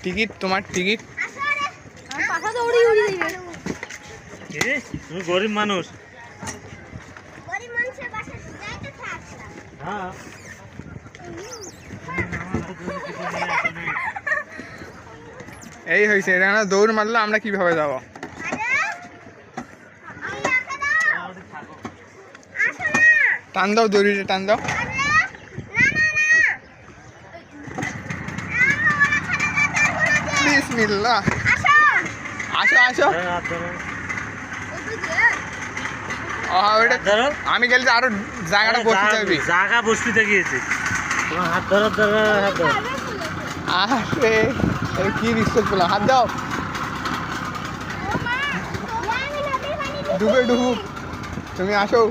Ticket তোমার ticket. তুমি গরিব মানুষ। এই হয়েছে, এটা না দৌড় মারলে আমরা কিভাবে যাব? টান দাও, দড়িটা টান দাও। বিসমিল্লাহ। আসো আসো। আমি গেলে আরো জায়গাটা বসতে যাবি। জায়গা বসতে গিয়েছে, তোমার হাত ধরো ধরো হাত ধরো। আরে কি রিস্ক পেলাম, হাত দাও। ডুবে ডুবুক, তুমি আসো।